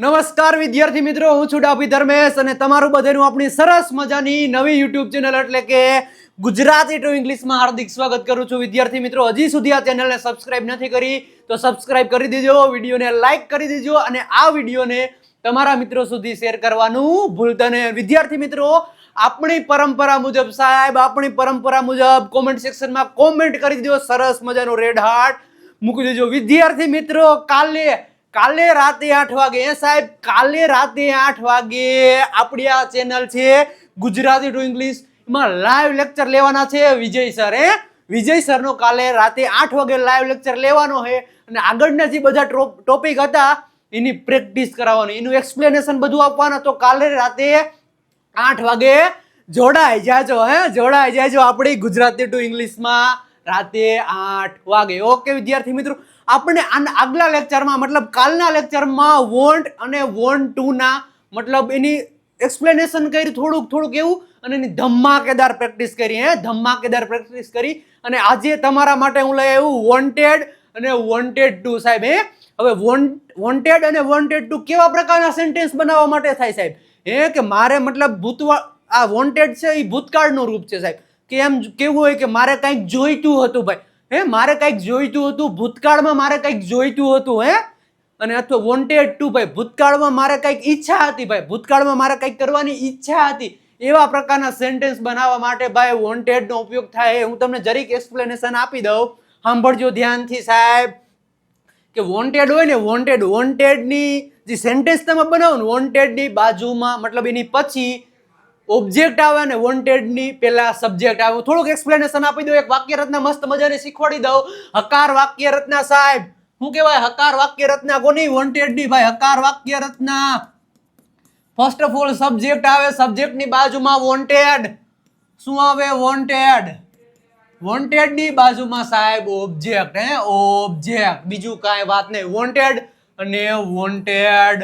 નમસ્કાર વિદ્યાર્થી મિત્રો, હું છું ડાભી ધર્મેશ અને તમારું બધાનું આપણી સરસ મજાની નવી યુટ્યુબ ચેનલ એટલે કે ગુજરાતી ટુ ઇંગ્લિશમાં હાર્દિક સ્વાગત કરું છું. વિદ્યાર્થી મિત્રો, હજી સુધી આ ચેનલને સબસ્ક્રાઇબ નથી કરી તો સબસ્ક્રાઇબ કરી દેજો, વિડીયોને લાઈક કરી દેજો અને આ વિડીયોને તમારા મિત્રો સુધી શેર કરવાનું ભૂલતા નહીં. વિદ્યાર્થી મિત્રો, આપણી પરંપરા મુજબ સાહેબ, આપણી પરંપરા મુજબ કોમેન્ટ સેક્શનમાં કોમેન્ટ કરી દેજો, સરસ મજાનો રેડ હાર્ટ મૂકી દેજો. વિદ્યાર્થી મિત્રો, કાલે રાતે 8 વાગે સાહેબ, કાલે રાતે 8 વાગે આપણી આ ચેનલ છે ગુજરાતી ટુ ઇંગ્લિશ, એમાં લાઈવ લેક્ચર લેવાના છે વિજય સર. વિજય સરનો કાલે રાતે 8 વાગે લાઈવ લેક્ચર લેવાનો છે અને આગળના જે બધા ટોપિક હતા એની પ્રેક્ટિસ કરાવવાની, એનું એક્સપ્લેનેશન બધું આપવાના. તો કાલે રાતે 8 વાગે જોડાઈ જાજો, જોડાઈ જાજો આપણી ગુજરાતી ટુ ઇંગ્લિશમાં રાતે 8 વાગે. ઓકે વિદ્યાર્થી મિત્રો, આપણે આગલા લેક્ચરમાં મતલબ કાલના લેક્ચરમાં વોન્ટ અને વોન્ટ ટુ ના મતલબ એની એક્સપ્લેનેશન કરી થોડુંક એવું અને એની ધમાકેદાર પ્રેક્ટિસ કરી, ધમાકેદાર પ્રેક્ટિસ કરી. અને આજે તમારા માટે હું લઈ આવ્યું વોન્ટેડ અને વોન્ટેડ ટુ સાહેબ. હવે વોન્ટેડ અને વોન્ટેડ ટુ કેવા પ્રકારના સેન્ટેન્સ બનાવવા માટે થાય સાહેબ? કે મારે મતલબ આ વોન્ટેડ છે એ ભૂતકાળનું રૂપ છે સાહેબ. કે એમ કેવું હોય કે મારે કંઈક જોઈતું હતું ભાઈ, મારે કંઈક જોઈતું હતું, ભૂતકાળમાં મારે કંઈક જોઈતું હતું, અને અથવા વોન્ટેડ ટુ ભાઈ, ભૂતકાળમાં મારે કંઈક ઈચ્છા હતી ભાઈ, ભૂતકાળમાં મારે કંઈક કરવાની ઈચ્છા હતી. એવા પ્રકારના સેન્ટેન્સ બનાવવા માટે ભાઈ વોન્ટેડ નો ઉપયોગ થાય. હું તમને જરીક એક્સપ્લેનેશન આપી દઉં, સાંભળજો ધ્યાનથી સાહેબ. કે વોન્ટેડ હોય ને, વોન્ટેડ ની જે સેન્ટેન્સ તમે બનાવો ને, વોન્ટેડ ની બાજુમાં મતલબ એની પછી ઓબ્જેક્ટ આવે ને વોન્ટેડ ની પેલા સબ્જેક્ટ આવે. થોડુંક એક્સપ્લેનેશન આપી દઉં, એક વાક્ય રચના મસ્ત મજાને શીખવાડી દઉં. હકાર વાક્ય રચના સાહેબ, શું કહેવાય? હકાર વાક્ય રચના કોની? વોન્ટેડ ની ભાઈ, હકાર વાક્ય રચના. ફર્સ્ટ ઓફ ઓલ સબ્જેક્ટ આવે, સબ્જેક્ટ ની બાજુમાં વોન્ટેડ. શું આવે? વોન્ટેડ. વોન્ટેડ ની બાજુમાં સાહેબ ઓબ્જેક્ટ, ઓબ્જેક્ટ, બીજું કાંઈ વાત નહીં. વોન્ટેડ અને વોન્ટેડ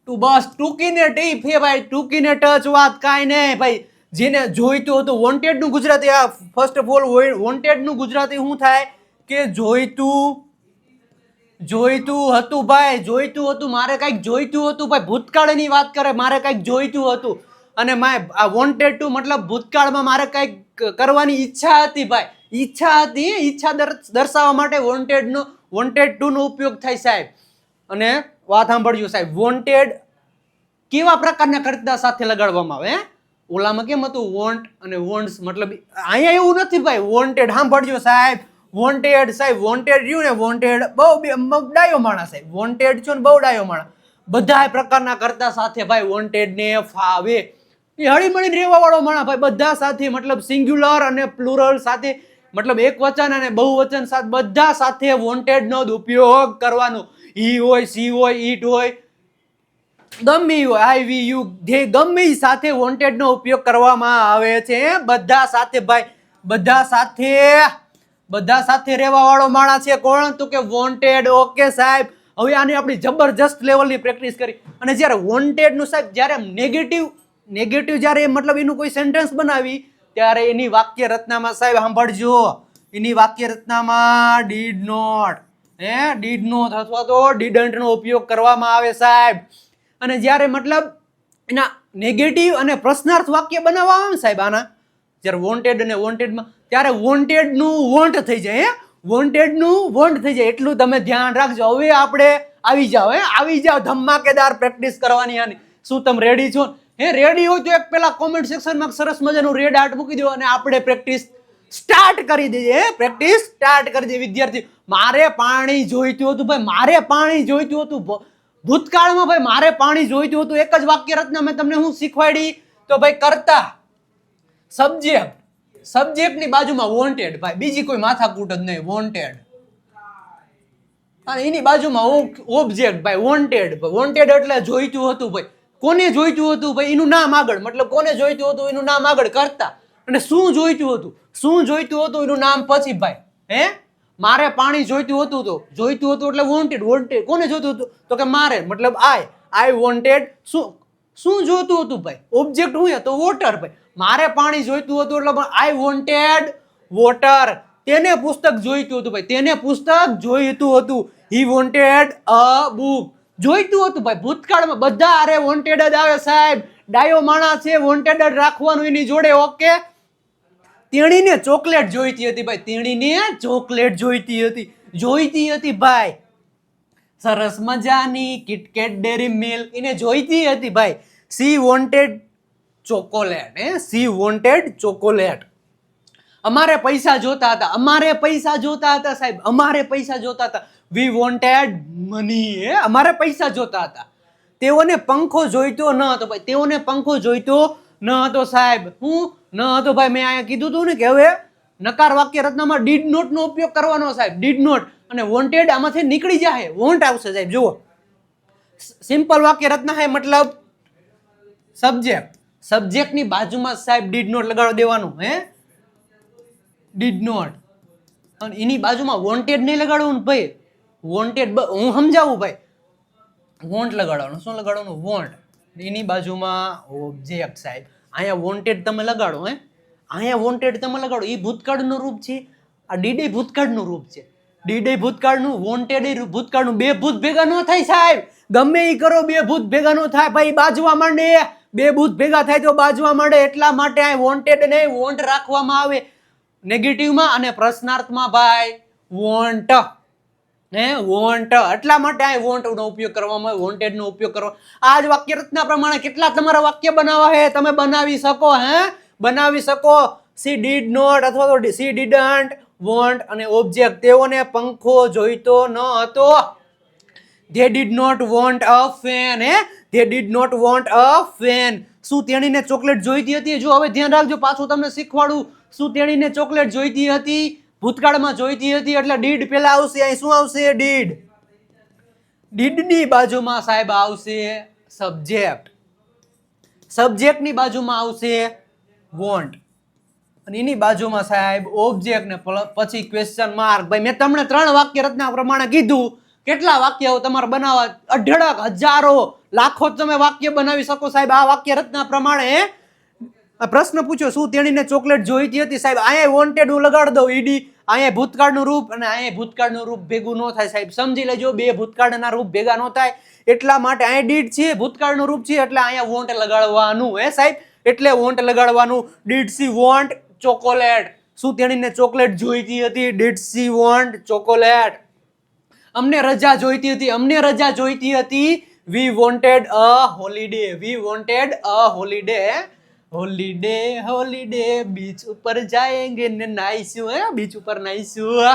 ટુ, બસ ટૂંકીને ટીપ હે ભાઈ, ટૂંકીને ટચ વાત, કાંઈ નહીં ભાઈ. જેને જોઈતું હતું, વોન્ટેડ નું Gujarati, first of all wanted નું ગુજરાતી શું થાય? કે જોઈતું હતું ભાઈ, જોઈતું હતું, મારે કંઈક જોઈતું હતું ભાઈ, ભૂતકાળની વાત કરે, મારે કંઈક જોઈતું હતું. અને આ વોન્ટેડ ટુ મતલબ ભૂતકાળમાં મારે કંઈક કરવાની ઈચ્છા હતી ભાઈ, ઈચ્છા હતી. ઈચ્છા દર્શાવવા માટે વોન્ટેડ ટુ નો ઉપયોગ થાય સાહેબ. અને વાત સાંભળજો સાહેબ, વોન્ટેડ કેવા પ્રકારના કર્તા સાથે લગાડવામાં આવે? ઓલામાં કેમ હતું? વોન્ટ અને વોન્ટ્સ, મતલબ અહીંયા એવું નથી ભાઈ. વોન્ટેડ સાંભળજો સાહેબ, વોન્ટેડ સાહેબ, વોન્ટેડ રહ્યું ને, વોન્ટેડ બહુ ડાયો માણસ સાહેબ, વોન્ટેડ છો ને બહુ ડાયો માણસ. બધા પ્રકારના કર્તા સાથે ભાઈ વોન્ટેડ ને ફાવે. એ હળીમળીને રહેવા વાળો માણસ ભાઈ, બધા સાથે મતલબ સિંગ્યુલર અને પ્લુરલ સાથે, મતલબ એક વચન અને બહુવચન સાથે બધા સાથે વોન્ટેડ નો ઉપયોગ કરવાનો. ઈ હોય, સી હોય, ઈટ હોય, ગમે હોય, આઈ વી યુ, જે ગમે સાથે વોન્ટેડ નો ઉપયોગ કરવામાં આવે છે. બધા સાથે ભાઈ, બધા સાથે રહેવા વાળો માણસ છે કોણ? તો કે વોન્ટેડ. ઓકે સાહેબ, હવે આની આપણી જબરજસ્ત લેવલની પ્રેક્ટિસ કરી. અને જ્યારે વોન્ટેડ નું સાહેબ, જ્યારે નેગેટિવ જ્યારે મતલબ એનું કોઈ સેન્ટેન્સ બનાવી ત્યારે એની વાક્ય રચનામાં સાહેબ સાંભળજો, એની વાક્ય રચનામાં ડીડ નોટ અથવા તો ડીડન્ટ નો ઉપયોગ કરવામાં આવે સાહેબ. અને જ્યારે મતલબ એના નેગેટિવ અને પ્રશ્નાર્થ વાક્ય બનાવવા આવે સાહેબ, આના જ્યારે વોન્ટેડ અને વોન્ટેડમાં, ત્યારે વોન્ટેડ નું વોન્ટ થઈ જાય, વોન્ટેડ નું વોન્ટ થઈ જાય. એટલું તમે ધ્યાન રાખજો. હવે આપણે આવી જાઓ, ધમાકેદાર પ્રેક્ટિસ કરવાની આની. શું તમે રેડી છો? રેડી હોય તો એક પેલા કોમેન્ટ સેક્શનમાં સરસ મજાનું રેડ હાર્ટ મૂકી દો અને આપણે પ્રેક્ટિસ સ્ટાર્ટ કરી દઈએ. પ્રેક્ટિસ સ્ટાર્ટ કરી દઈએ વિદ્યાર્થી. મારે પાણી જોઈતું હતું ભાઈ, મારે પાણી જોઈતું હતું ભૂતકાળમાં ભાઈ, મારે પાણી જોઈતું હતું. એક જ વાક્ય રચના મેં તમને હું શીખવાડી? તો ભાઈ કર્તા, સબ્જેક્ટ ની બાજુમાં વોન્ટેડ ભાઈ, બીજી કોઈ માથાકૂટ જ નહીં, વોન્ટેડ. અને એની બાજુમાં ઓબ્જેક્ટ ભાઈ, વોન્ટેડ એટલે જોઈતું હતું ભાઈ. કોને જોઈતું હતું ભાઈ? એનું નામ આગળ, મતલબ કોને જોઈતું હતું એનું નામ આગળ કરતા. અને શું જોઈતું હતું એનું નામ પછી ભાઈ. મારે પાણી જોઈતું હતું એટલે વોન્ટેડ. કોને જોઈતું હતું? તો કે મારે, મતલબ આઈ વોન્ટેડ. શું જોઈતું હતું ભાઈ? ઓબ્જેક્ટ હું તો વોટર ભાઈ. મારે પાણી જોઈતું હતું એટલે આઈ વોન્ટેડ વોટર. તેને પુસ્તક જોઈતું હતું ભાઈ, તેને પુસ્તક જોઈતું હતું. હી વોન્ટેડ અ બુક. જોઈતું હતું ભાઈ. ભૂતકાળમાં બધા અરે વોન્ટેડ જ આવે સાહેબ, ડાયો માણસ છે, વોન્ટેડ જ રાખવાનું એની જોડે. ઓકે, તેણીને ચોકલેટ જોઈતી હતી ભાઈ, તેણીને ચોકલેટ જોઈતી હતી ભાઈ. સરસ મજાની કિટકેટ ડેરી મિલ્ક એને જોઈતી હતી ભાઈ. She wanted chocolate, she wanted chocolate. અમારે પૈસા જોતા હતા સાહેબ, અમારે પૈસા જોતા હતા. વી વોન્ટેડ મની, અમારે પૈસા જોતા હતા. તેઓને પંખો જોઈતો ન હતો ભાઈ, તેઓને પંખો જોઈતો ન હતો સાહેબ. હું ન હતો ભાઈ, મેં અહીંયા કીધું હતું ને કે હવે નકાર વાક્ય રચનામાં ડીડ નોટ નો ઉપયોગ કરવાનો સાહેબ, ડીડ નોટ. અને વોન્ટેડ આમાંથી નીકળી જાય, વોન્ટ આવશે સાહેબ. જુઓ, સિમ્પલ વાક્ય રચના હે મતલબ સબ્જેક્ટ, સબ્જેક્ટની બાજુમાં સાહેબ ડીડ નોટ લગાડી દેવાનું. ડીડ નોટ, અને એની બાજુમાં વોન્ટેડ નહીં લગાડવાનું ભાઈ. વોન્ટેડ હું સમજાવું ભાઈ, વોન્ટ લગાડવાનું. શું લગાડવાનું? વોન્ટ. એની બાજુમાં ઓબ્જેક્ટ સાહેબ. અહીંયા વોન્ટેડ તમે લગાડો, અહીંયા વોન્ટેડ તમે લગાડો. એ ભૂતકાળનું રૂપ છે, આ ડીડ એ ભૂતકાળનું રૂપ છે. ડીડ એ ભૂતકાળનું, વોન્ટેડ એ ભૂતકાળનું. બે ભૂત ભેગા ન થાય સાહેબ, ગમે એ કરો બે ભૂત ભેગા ન થાય ભાઈ, બાજવા માંડે. બે ભૂત ભેગા થાય તો બાજવા માંડે, એટલા માટે આ વોન્ટેડ ને વોન્ટ રાખવામાં આવે નેગેટિવમાં, અને પ્રશ્નાર્થમાં ભાઈ વોન્ટ, વોન્ટ. એટલા માટે આ વોન્ટ નો ઉપયોગ કરવામાં આવે, વોન્ટેડ નો ઉપયોગ કરવા. આ જ વાક્ય રચના પ્રમાણે કેટલા તમારા વાક્ય બનાવવા હે, તમે બનાવી શકો. બનાવી શકો. સી ડીડ નોટ અથવા તો સી ડીડન્ટ વોન્ટ, અને ઓબ્જેક્ટ. તેઓને પંખો જોઈતો ન હતો. They did not want a fan. They did not want a fan. શું તેણીને ચોકલેટ જોઈતી હતી? જો હવે ધ્યાન રાખજો, પાછું તમને શીખવાડું. શું તેણીને ચોકલેટ જોઈતી હતી? ભૂતકાળમાં જોઈતી હતી એટલે ડીડ પેલા આવશે. અહીં શું આવશે? ડીડ. ડીડની બાજુમાં સાહેબ આવશે સબ્જેક્ટ, સબ્જેક્ટની બાજુમાં આવશે વોન્ટ, અને એની બાજુમાં સાહેબ ઓબ્જેક્ટ, ને પછી ક્વેશ્ચન માર્ક. ભાઈ મેં તમને 3 વાક્ય રચના પ્રમાણે કીધું. કેટલા વાક્યો તમારે બનાવવા? અઢળક, હજારો, લાખો તમે વાક્ય બનાવી શકો સાહેબ આ વાક્ય રચના પ્રમાણે. પ્રશ્ન પૂછ્યો, શું તેણીને ચોકલેટ જોઈતી હતી? સાહેબ અહીંયા વોન્ટેડ હું લગાડી દઉં, ઈડી. અહીંયા ભૂતકાળનું રૂપ અને અહીંયા ભૂતકાળનું રૂપ ભેગું ન થાય સાહેબ, સમજી લેજો. બે ભૂતકાળના રૂપ ભેગા ન થાય, એટલા માટે અહીંયા ડીડ છે, ભૂતકાળનું રૂપ છે, એટલે અહીંયા વોન્ટ લગાડવાનું સાહેબ. એટલે વોન્ટ લગાડવાનું. Did she want chocolate? શું તેણીને ચોકલેટ જોઈતી હતી? Did she want chocolate? અમને રજા જોઈતી હતી, અમને રજા જોઈતી હતી. We wanted a holiday, we wanted a holiday. Holiday holiday, beach ઉપર જાયેંગે ને નાઈશું, બીચ ઉપર નાઈશું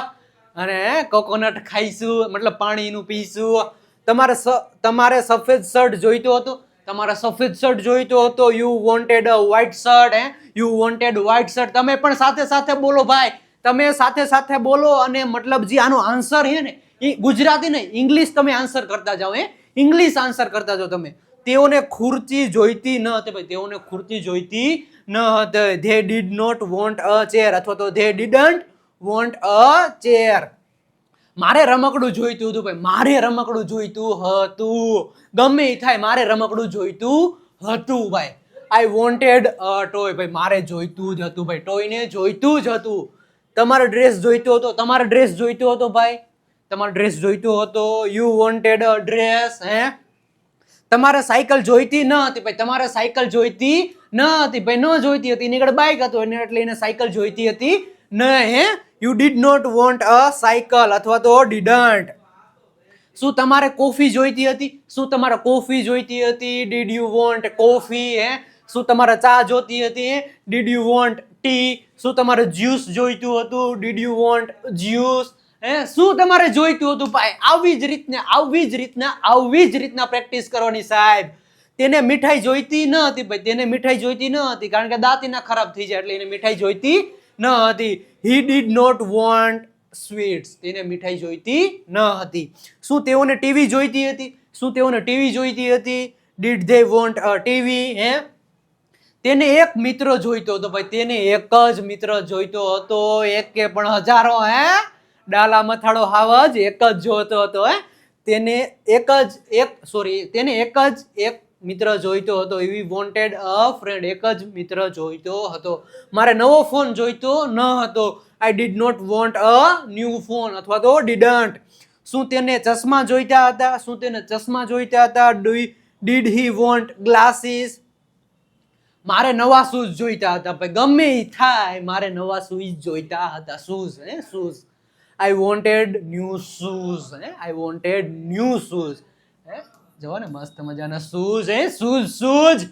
અને કોકોનટ ખાઈશું, મતલબ પાણીનું પીશું. તમારે સફેદ શર્ટ જોઈતો હતો, તમારે સફેદ શર્ટ જોઈતો હતો. You wanted a white shirt, you wanted white shirt. તમે પણ સાથે સાથે બોલો ભાઈ, તમે સાથે સાથે બોલો. અને મતલબ જે આનો આન્સર છે ને એ ગુજરાતી નહીં, ઇંગ્લિશ તમે આન્સર કરતા જાઓ. ઇંગ્લિશ આન્સર કરતા જાઓ તમે. તેઓને ખુરચી જોઈતી ન હતી ભાઈ, તેઓને ખુરચી જોઈતી ન હતી. They did not want a chair, અથવા તો they didn't want a chair. મારે રમકડું જોઈતું હતું ભાઈ, મારે રમકડું જોઈતું હતું. ગમે એ થાય, મારે રમકડું જોઈતું હતું ભાઈ. I wanted a toy. ભાઈ મારે જોઈતું જ હતું ભાઈ, ટોયને જોઈતું જ હતું. તમારે ડ્રેસ જોઈતો હતો, તમારે ડ્રેસ જોઈતો હતો ભાઈ, તમારે ડ્રેસ જોઈતો હતો. You wanted a dress. તમારે સાયકલ જોઈતી ન હતી ભાઈ, તમારે સાયકલ જોઈતી ન હતી ભાઈ, ન જોઈતી હતી. એની આગળ બાઇક હતો એટલે એને સાયકલ જોઈતી હતી ન. You did not want a cycle અથવા તો ડીડન્ટ. શું તમારે કોફી જોઈતી હતી? શું તમારે કોફી જોઈતી હતી? Did you want coffee? શું તમારે ચા જોઈતી હતી? Did you want T? શું તમારે જ્યુસ જોઈતું હતું? Did you want juice? શું તમારે જોઈતું હતું ભાઈ? આવી જ રીતના પ્રેક્ટિસ કરવાની સાહેબ. તેને મીઠાઈ જોઈતી ન હતી ભાઈ, તેને મીઠાઈ જોઈતી ન હતી, કારણ કે દાંત એના ખરાબ થઈ જાય એટલે એને મીઠાઈ જોઈતી ન હતી. He did not want sweets. તેને મીઠાઈ જોઈતી ન હતી. શું તેઓને ટીવી જોઈતી હતી? શું તેઓને ટીવી જોઈતી હતી? Did they want a TV? તેને એક મિત્ર જોઈતો હતો ભાઈ, તેને એક જ મિત્ર જોઈતો હતો. એક કે પણ હજારો? ડાલા મથાળો હાવજ, એક જ જોઈતો હતો. તેને એક મિત્ર જોઈતો હતો. વી વોન્ટેડ અ ફ્રેન્ડ. એક જ મિત્ર જોઈતો હતો. મારે નવો ફોન જોઈતો ન હતો. I did not want a new phone અથવા તો ડીડન્ટ. શું તેને ચશ્મા જોઈતા હતા? શું તેને ચશ્મા જોઈતા હતા? Did he want glasses? મારે નવા શૂઝ જોઈતા હતા. ભાઈ ગમે ઈ થાય, મારે નવા શૂઝ જોઈતા હતા. Shoes, shoes. I wanted new shoes. I wanted new shoes. જો ને મસ્ત મજાના શૂઝ. શૂઝ.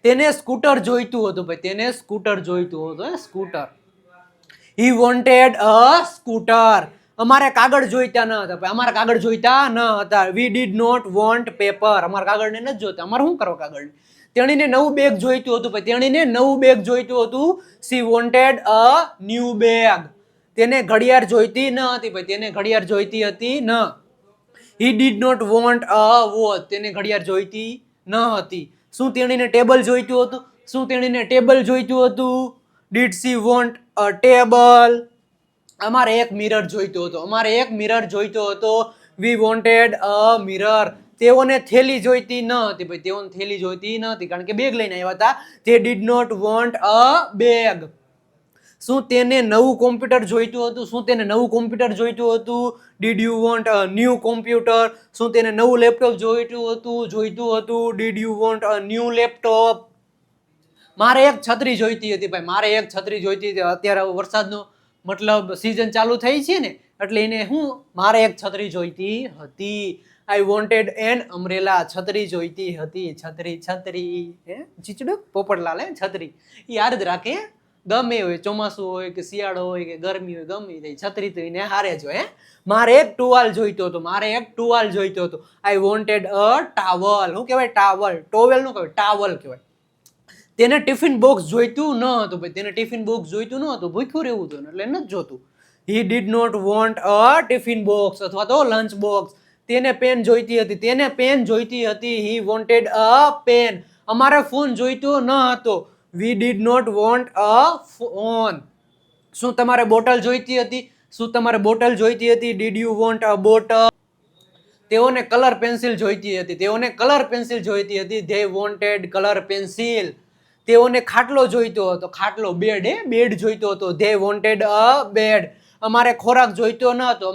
તેને સ્કૂટર જોઈતું હતું. ભાઈ તેને સ્કૂટર જોઈતું હતું. સ્કૂટર. હી વોન્ટેડ અ સ્કૂટર. અમારે કાગળ જોઈતા ન હતા. અમારે કાગળ જોઈતા ન હતા. We did not want paper. અમારે કાગળને નથી જોતા. અમારે શું કરો કાગળ? તેણીને નવું બેગ જોઈતું હતું. ભાઈ તેણીને નવું બેગ જોઈતું હતું. C wanted a new bag. તેને ઘડિયાળ જોઈતી ન હતી. ભાઈ તેને ઘડિયાળ જોઈતી હતી ન. He did not want a watch. તેને ઘડિયાળ જોઈતી ન હતી. શું તેણીને ટેબલ જોઈતું હતું? શું તેણીને ટેબલ જોઈતું હતું? Did she want a table? અમારે એક મિરર જોઈતો હતો. અમારે એક મિરર જોઈતો હતો. વી વોન્ટેડ અ મિરર. તેઓને થેલી જોઈતી ન હતી. ભાઈ તેઓને થેલી જોઈતી ન હતી કારણ કે બેગ લઈને આવ્યા હતા. તે did not want a bag. શું તેને નવું કોમ્પ્યુટર જોઈતું હતું? શું તેને નવું કોમ્પ્યુટર જોઈતું હતું? Did you want a new computer? શું તેને નવું લેપટોપ જોઈતું હતું? Did you want a new laptop? મારે એક છત્રી જોઈતી હતી. ભાઈ મારે એક છત્રી જોઈતી હતી. અત્યારે વરસાદનો મતલબ સીઝન ચાલુ થઈ છે ને, એટલે એને મારે એક છત્રી જોઈતી હતી. I wanted an umbrella. છત્રી જોઈતી હતી. છત્રી. ચીચડું પોપટલાલ. છત્રી યાદ જ રાખે. ગમે હોય, ચોમાસું હોય કે શિયાળો હોય કે ગરમી હોય, ગમે તે છત્રી તો એને હારે જ હોય. મારે એક ટુવાલ જોઈતો હતો. I wanted a towel. શું કહેવાય? ટાવલ. ટોવેલ નું કહેવાય, ટાવલ કહેવાય. તેને ટિફિન બોક્સ જોઈતું ન હતું. ભાઈ તેને ટિફિન બોક્સ જોઈતું ન હતું. ભૂખ્યું રહેવું હતું એટલે નથી જોતું. He did not want a tiffin box અથવા તો લંચ બોક્સ. તેને પેન જોઈતી હતી. He wanted a pen. અમારે ફોન જોઈતો ન હતો. We did not want a phone. શું તમારે બોટલ જોઈતી હતી? Did you want a bottle? તેઓને કલર પેન્સિલ જોઈતી હતી. They wanted colour pencil. તેઓને ખાટલો જોઈતો હતો. બેડ જોઈતો હતો. They wanted a bed. અમારે ખોરાક જોઈતો ન હતો.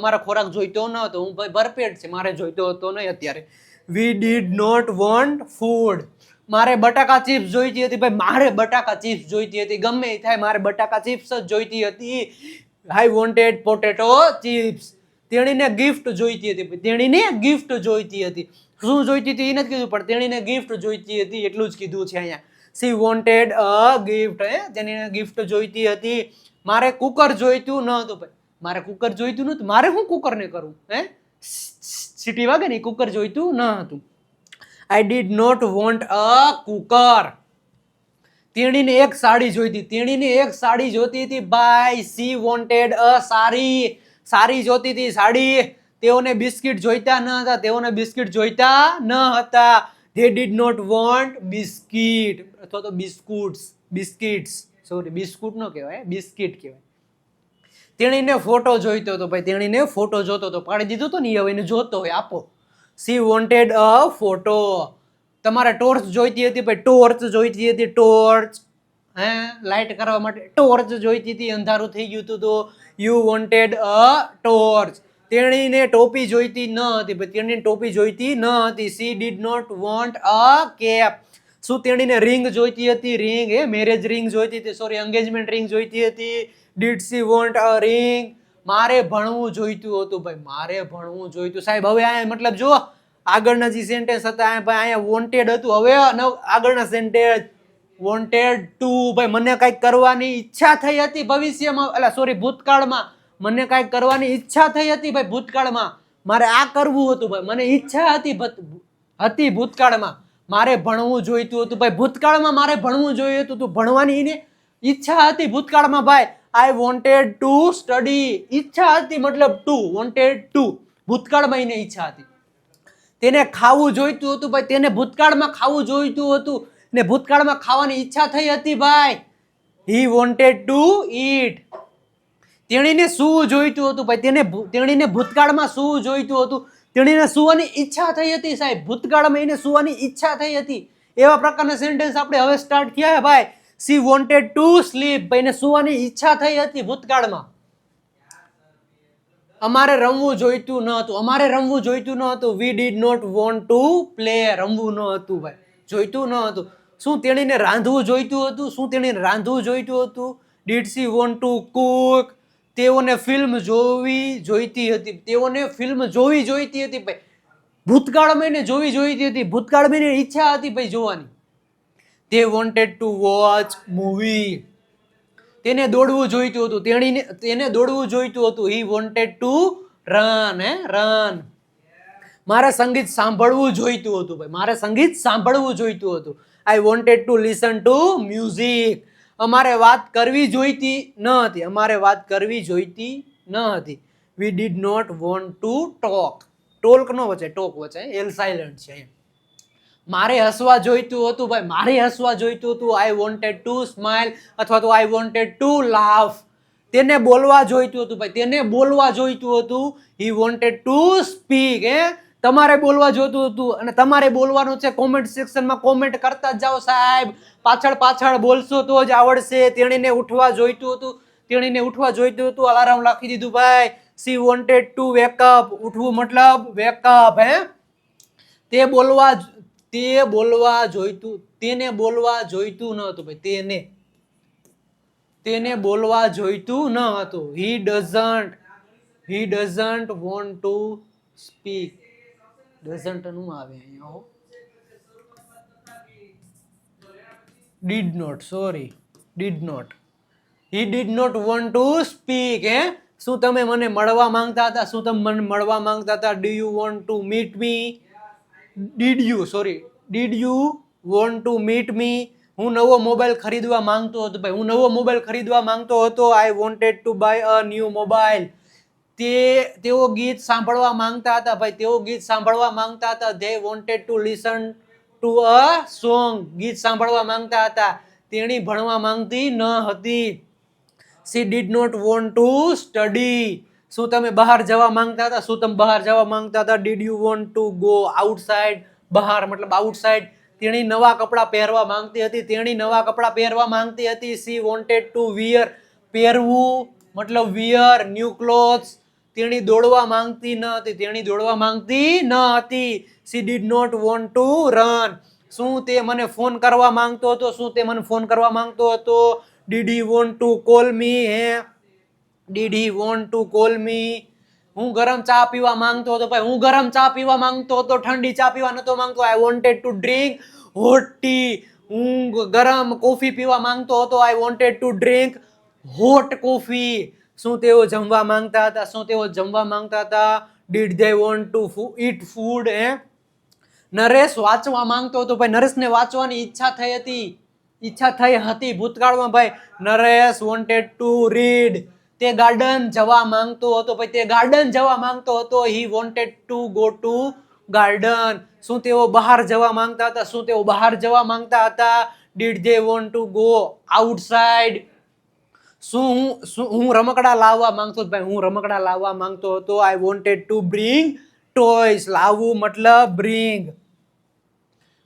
હું ભાઈ ભરપેટ છે, મારે જોઈતો હતો નહીં અત્યારે. We did not want food. મારે બટાકા ચિપ્સ જોઈતી હતી. ભાઈ મારે બટાકા ચિપ્સ જોઈતી હતી. ગમે એ થાય, મારે બટાકા ચિપ્સ જ જોઈતી હતી. I wanted potato chips. તેણીને ગિફ્ટ જોઈતી હતી. શું જોઈતી હતી એ નથી કીધું, પણ તેણીને ગિફ્ટ જોઈતી હતી એટલું જ કીધું છે અહીંયા. સી વોન્ટેડ અ ગિફ્ટ. તેણીને ગિફ્ટ જોઈતી હતી. મારે કુકર જોઈતું ન હતું. ભાઈ મારે કુકર જોઈતું નતું. મારે શું કુકરને કરું? સીટી વાગે ને, કુકર જોઈતું ન હતું. I did not want a cooker. તેણીને એક સાડી જોઈતી હતી. બાય સી વોન્ટેડ અ સાડી જોઈતી હતી. સાડી. તેઓને બિસ્કિટ જોઈતા ન હતા. They did not want biscuit અથવા તો બિસ્કિટ્સ. સોરી, બિસ્કુટ નો કહેવાય, બિસ્કિટ કહેવાય. તેણીને ફોટો જોઈતો હતો. ભાઈ તેણીને ફોટો જોતો હતો. પાડી દીધો હતો ને, હવે એને જોતો હોય, આપો. સી વોન્ટેડ અ ફોટો. તમારે ટોર્ચ જોઈતી હતી. ભાઈ ટોર્ચ. લાઇટ કરવા માટે ટોર્ચ જોઈતી હતી. અંધારું થઈ ગયું હતું તો યુ વોન્ટેડ અ ટોર્ચ. તેણીને ટોપી જોઈતી ન હતી. She did not want a cap. શું તેણીને રિંગ જોઈતી હતી? મેરેજ રિંગ જોઈતી હતી. સોરી, એન્ગેજમેન્ટ રિંગ જોઈતી હતી. Did she want a ring? મારે ભણવું જોઈતું હતું. ભાઈ મારે ભણવું જોઈતું. સાહેબ હવે આ મતલબ જો આગળના જે સેન્ટેન્સ હતા અહીંયા વોન્ટેડ હતું. હવે આગળના સેન્ટેન્સ વોન્ટેડ ટુ. ભાઈ મને કંઈક કરવાની ઈચ્છા થઈ હતી ભવિષ્યમાં, ભૂતકાળમાં. મને કંઈક કરવાની ઈચ્છા થઈ હતી. ભાઈ ભૂતકાળમાં મારે આ કરવું હતું. ભાઈ મને ઈચ્છા હતી ભૂતકાળમાં. મારે ભણવું જોઈતું હતું. ભાઈ ભૂતકાળમાં મારે ભણવું જોઈતું હતું. ભણવાની એને ઈચ્છા હતી ભૂતકાળમાં. ભાઈ આઈ વોન્ટેડ ટુ સ્ટડી. ઈચ્છા હતી મતલબ વોન્ટેડ ટુ. ભૂતકાળમાં એને ઈચ્છા હતી. તેને ખાવું જોઈતું હતું. ભાઈ તેને ભૂતકાળમાં ખાવું જોઈતું હતું ને ભૂતકાળમાં ખાવાની ઈચ્છા થઈ હતી. ભાઈ હી વોન્ટેડ ટુ ઈટ. તેણીને શું જોઈતું હતું? ભાઈ તેણીને ભૂતકાળમાં શું જોઈતું હતું? તેણીને સુવાની ઈચ્છા થઈ હતી. સાહેબ ભૂતકાળમાં એને સુવાની ઈચ્છા થઈ હતી. એવા પ્રકારના સેન્ટેન્સ આપણે હવે સ્ટાર્ટ થયા છે. ભાઈ સી વોન્ટેડ ટુ સ્લીપ. ભાઈ એને સુવાની ઈચ્છા થઈ હતી ભૂતકાળમાં. અમારે રમવું જોઈતું ન હતું. અમારે રમવું જોઈતું ન હતું. We did not want to play. રમવું ન હતું ભાઈ, જોઈતું ન હતું. શું તેણીને રાંધવું જોઈતું હતું? શું તેણીને રાંધવું જોઈતું હતું? Did she want to cook? તેઓને ફિલ્મ જોવી જોઈતી હતી. તેઓને ફિલ્મ જોવી જોઈતી હતી ભાઈ. ભૂતકાળમાં એને જોવી જોઈતી હતી. ભૂતકાળમાં એને ઈચ્છા હતી ભાઈ જોવાની. તે વોન્ટેડ ટુ વોચ મૂવી. તેને દોડવું જોઈતું હતું. તેને દોડવું જોઈતું હતું. He wanted to run. Run. મારે સંગીત સાંભળવું જોઈતું હતું ભાઈ. મારે સંગીત સાંભળવું જોઈતું હતું. આઈ wanted to listen to music. અમારે વાત કરવી જોઈતી ન હતી. અમારે વાત કરવી જોઈતી ન હતી. We did not want to talk. Talk નો વચે, ટોક વચે. એલ સાયલન્ટ છે. મારે હસવા જોઈતું હતું ભાઈ. મારે હસવા જોઈતું હતું. આઈ વોન્ટેડ ટુ સ્માઇલ અથવા તો આઈ વોન્ટેડ ટુ લાફ. તેને બોલવા જોઈતું હતું ભાઈ. તેને બોલવા જોઈતું હતું. He wanted to speak. તમારે બોલવા જોઈતું હતું અને તમારે બોલવાનું છે. કોમેન્ટ સેક્શનમાં કોમેન્ટ કરતા જ જાઓ સાહેબ. પાછળ પાછળ બોલશો તો જ આવડશે. તેણીને ઉઠવા જોઈતું હતું. તેણીને ઉઠવા જોઈતું હતું. અલાર્મ રાખી દીધું ભાઈ. She wanted to wake up. ઉઠવું મતલબ વેકઅપ. તે બોલવા જોઈતું. તેને બોલવા જોઈતું ન હતું ભાઈ. તેને બોલવા જોઈતું ન હતું. He doesn't want to speak. Doesn't નું આવે અહીંયા. Did not, sorry, did not. He did not want to speak. શું તમે મને મળવા માંગતા હતા? શું તમે મને મળવા માંગતા હતા? Do you want to meet me? Did you want to meet મી? હું નવો મોબાઈલ ખરીદવા માંગતો હતો ભાઈ. હું નવો મોબાઈલ ખરીદવા માંગતો હતો. I wanted to buy a new mobile. તેઓ ગીત સાંભળવા માંગતા હતા ભાઈ. તેઓ ગીત સાંભળવા માંગતા હતા. They wanted to listen to a song. ગીત સાંભળવા માંગતા હતા. તેણી ભણવા માંગતી ન હતી. She did not want to study. શું તમે બહાર જવા માંગતા હતા? શું તમે બહાર જવા માંગતા હતા? Did you want to go outside? બહાર મતલબ આઉટસાઇડ. તેણી નવા કપડાં પહેરવા માંગતી હતી. તેણી નવા કપડાં પહેરવા માંગતી હતી. She wanted to wear. પહેરવું મતલબ વિયર ન્યૂ ક્લોથ્સ. તેણી દોડવા માંગતી ન હતી. તેણી દોડવા માંગતી ન હતી. She did not want to run. શું તે મને ફોન કરવા માંગતો હતો? શું તે મને ફોન કરવા માંગતો હતો? Did he want to call me? Did he want to call મી? હું ગરમ ચા પીવા માંગતો હતો ભાઈ. હું ગરમ ચા પીવા માંગતો હતો. ઠંડી ચા પીવા નતો માંગતો. આઈ wanted two drink hot T. હું ગરમ કોફી પીવા માંગતો હતો. I wanted two drink hot coffee. શું તેઓ જમવા માંગતા હતા? શું તેઓ જમવા માંગતા હતા? Did they want to it food? Naresh વાંચવા માંગતો હતો ભાઈ. નરેશને વાંચવાની ઈચ્છા થઈ હતી ભૂતકાળમાં ભાઈ. Naresh wanted to read. તે ગાર્ડન જવા માંગતો હતો ભાઈ. તે ગાર્ડન જવા માંગતો હતો. He wanted to go to garden. શું તેઓ બહાર જવા માંગતા હતા? શું તેઓ બહાર જવા માંગતા હતા? Did they want to go outside? હું રમકડા લાવવા માંગતો હતો ભાઈ. હું રમકડા લાવવા માંગતો હતો. I wanted to bring toys. લાવવું મતલબ બ્રિંગ.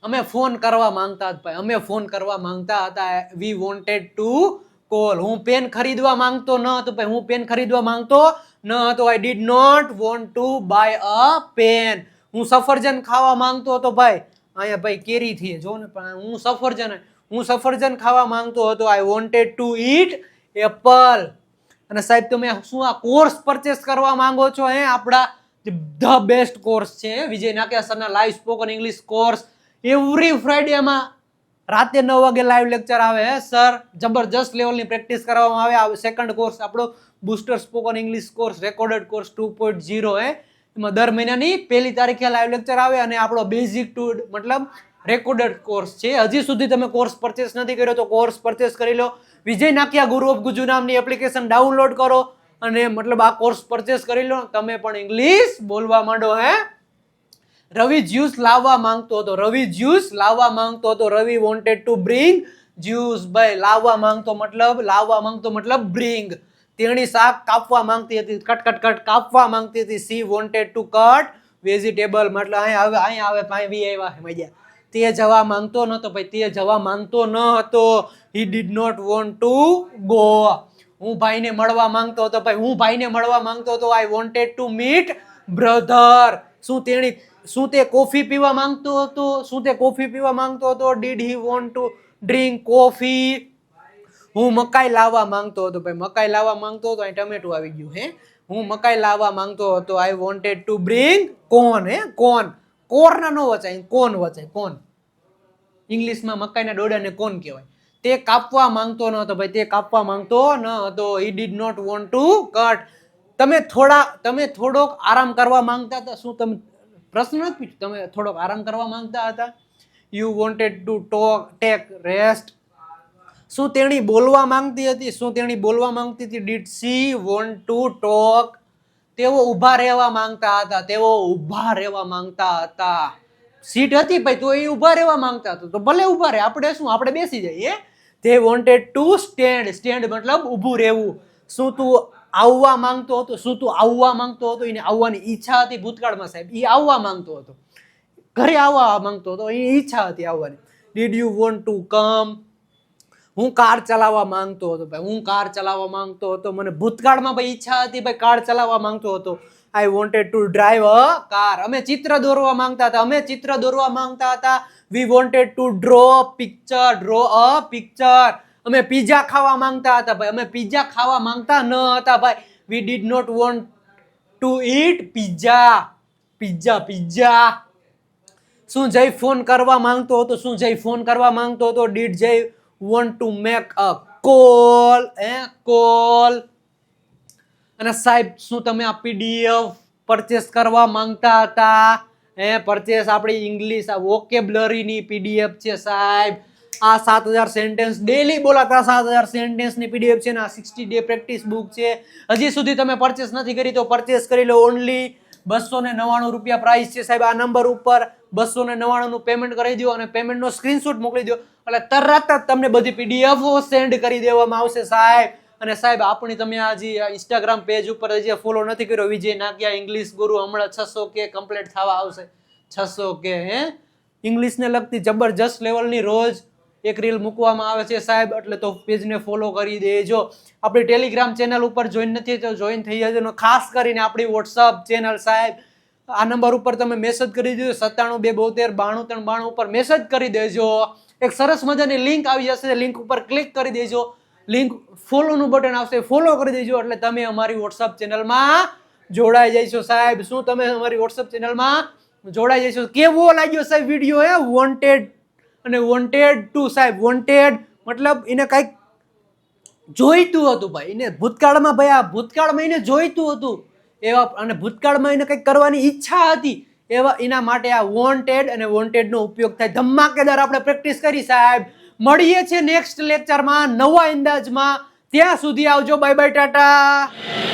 અમે ફોન કરવા માંગતા હતા ભાઈ. અમે ફોન કરવા માંગતા હતા. We wanted to call. હું પેન ખરીદવા માંગતો ન હતો ભાઈ. હું પેન ખરીદવા માંગતો ન હતો. I did not want to buy a pen. હું સફરજન ખાવા માંગતો હતો ભાઈ. અહીંયા ભાઈ કેરી થી જો ને, પણ હું સફરજન ખાવા માંગતો હતો. I wanted to eat Apple. અને સાહેબ તમે શું આ કોર્સ પરચેસ કરવા માંગો છો? આપણા ધ બેસ્ટ કોર્સ છે વિજય નાકિયા સરના live spoken English course. Every ફ્રાઈડેમાં રાતે 9 વાગે લાઈવ લેક્ચર આવે. સર જબરજસ્ત લેવલની પ્રેક્ટિસ કરવામાં આવે. સેકન્ડ કોર્સ આપણો booster spoken English course recorded course 2.0. એમાં દર મહિનાની 1 તારીખે લાઈવ લેક્ચર આવે. અને આપણો બેઝિક ટુ મતલબ રેકોર્ડેડ કોર્સ છે. હજી સુધી તમે કોર્સ પરચેસ નથી કર્યો તો કોર્સ પરચેસ કરી લો. વિજય નાકિયા ગુરુ ઓફ ગુજુ નામની એપ્લિકેશન ડાઉનલોડ કરો અને મતલબ આ કોર્સ પરચેસ કરી લો. તમે પણ ઇંગ્લિશ બોલવા માંડો. રવિ જ્યુસ લાવવા માંગતો હતો. રવિ વોન્ટેડ ટુ બ્રિંગ જ્યુસ ભાઈ. લાવવા માંગતો મતલબ બ્રિંગ. તેણી શાક કાપવા માંગતી હતી. કટ કાપવા માંગતી હતી. She wanted to cut vegetable. મતલબ અહીંયા આવે તે જવા માંગતો નતો ભાઈ. તે જવા માંગતો ન હતો. He did not want to go. હું ભાઈને મળવા માંગતો હતો ભાઈ, હું ભાઈને મળવા માંગતો હતો. I wanted to meet brother. શું તે કોફી પીવા માંગતો હતો? શું તે કોફી પીવા માંગતો હતો? Did he want to drink coffee? હું મકાઈ લાવવા માંગતો હતો ભાઈ, મકાઈ લાવવા માંગતો હતો. અહીં ટમેટું આવી ગયું. હે, હું મકાઈ લાવવા માંગતો હતો. I wanted to bring corn. હે, કોર્ન. કોર્ન નો વચાય, કોન વચાય, કોન. ઇંગ્લિશમાં મકાઈના ડોડાને કોન કહેવાય. તે કાપવા માંગતો ન હતો ભાઈ, તે કાપવા માંગતો ન હતો. He did not want to cut. તમે થોડોક આરામ કરવા માંગતા હતા. શું તમે પ્રશ્ન નથી પૂછ્યો? તમે થોડોક આરામ કરવા માંગતા હતા. You wanted to take rest. શું તેણી બોલવા માંગતી હતી? શું તેણી બોલવા માંગતી હતી? Did she want to talk? તેઓ ઊભા રહેવા માંગતા હતા. તેઓ ઊભા રહેવા માંગતા હતા. સીટ હતી ભાઈ, તો એ ઊભા રહેવા માંગતા હતા, તો ભલે ઊભા રહે, આપણે શું, આપણે બેસી જઈએ. તે વોન્ટેડ ટુ સ્ટેન્ડ. સ્ટેન્ડ મતલબ ઊભું રહેવું. શું તું આવવા માંગતો હતો? શું તું આવવા માંગતો હતો? એને આવવાની ઈચ્છા હતી ભૂતકાળમાં સાહેબ. એ આવવા માંગતો હતો, ઘરે આવવા માંગતો હતો, એની ઈચ્છા હતી આવવાની. Did you want to come? હું કાર ચલાવવા માંગતો હતો ભાઈ, હું કાર ચલાવવા માંગતો હતો. મને ભૂતકાળમાં ભાઈ ઈચ્છા હતી ભાઈ, કાર ચલાવવા માંગતો હતો. I wanted to drive a car. અમે ચિત્ર દોરવા માંગતા હતા. અમે ચિત્ર દોરવા માંગતા હતા. We wanted to draw picture. Draw a picture. અમે પિઝા ખાવા માંગતા હતા ભાઈ, અમે પિઝા ખાવા માંગતા ન હતા ભાઈ. We did not want to eat pizza. Pizza. શું જય ફોન કરવા માંગતો હતો? શું જય ફોન કરવા માંગતો હતો? ડીડ જય want to make a call? Call. અને સાહેબ, શું તમે આ પીડીએફ પરચેસ કરવા માંગતા હતા? પરચેસ આપણી ઇંગ્લિશ આ વોકેબ્લરીની પીડીએફ છે સાહેબ. આ 7000 સેન્ટેન્સ ડેલી બોલાતા 7000 સેન્ટેન્સની પીડીએફ છે ને. આ 60 ડે પ્રેક્ટિસ બુક છે. હજી સુધી તમે પરચેસ નથી કરી તો પરચેસ કરી લો. ઓનલી 299 રૂપિયા પ્રાઇસ છે સાહેબ. આ નંબર ઉપર 299 નું પેમેન્ટ કરી દો અને પેમેન્ટનો સ્ક્રીનશોટ મોકલી દો એટલે તરત જ તમને બધી પીડીએફ સેન્ડ કરી દેવામાં આવશે સાહેબ. અને સાહેબ, આપણી તમે આ જે ઇન્સ્ટાગ્રામ પેજ ઉપર જે ફોલો નથી કર્યો, વિજય નાકિયા ઇંગ્લિશ ગુરુ, હમણાં 600K કમ્પ્લીટ થવા આવશે. 600K. ઇંગ્લિશને લગતી જબરજસ્ત લેવલની રોજ એક રીલ મૂકવામાં આવે છે સાહેબ. એટલે તો પેજને ફોલો કરી દેજો. આપણી ટેલિગ્રામ ચેનલ ઉપર જોઈન નથી તો જોઈન થઈ જજો. ખાસ કરીને આપણી વોટ્સઅપ ચેનલ સાહેબ, આ નંબર ઉપર તમે મેસેજ કરી દેજો. 97 272 92 93 92 ઉપર મેસેજ કરી દેજો. એક સરસ મજાની લિંક આવી જશે, લિંક ઉપર ક્લિક કરી દેજો. લિંક ફોલોનું બટન આવશે, ફોલો કરી દેજો એટલે તમે અમારી વોટ્સઅપ ચેનલમાં જોડાઈ જઈશો સાહેબ. શું તમે અમારી વોટ્સઅપ ચેનલમાં જોડાઈ જઈશો? કેવો લાગ્યો સાહેબ વિડીયો? વોન્ટેડ અને વોન્ટેડ ટુ સાહેબ. વોન્ટેડ મતલબ એને કંઈક જોઈતું હતું ભાઈ, એને ભૂતકાળમાં ભાઈ, આ ભૂતકાળમાં એને જોઈતું હતું એવા, અને ભૂતકાળમાં એને કંઈક કરવાની ઈચ્છા હતી એવા, એના માટે આ વોન્ટેડ અને વોન્ટેડનો ઉપયોગ થાય. ધમાકેદાર આપણે પ્રેક્ટિસ કરી સાહેબ. મળીએ છીએ નેક્સ્ટ લેક્ચરમાં નવા અંદાજમાં. ત્યાં સુધી આવજો. Bye bye, Tata.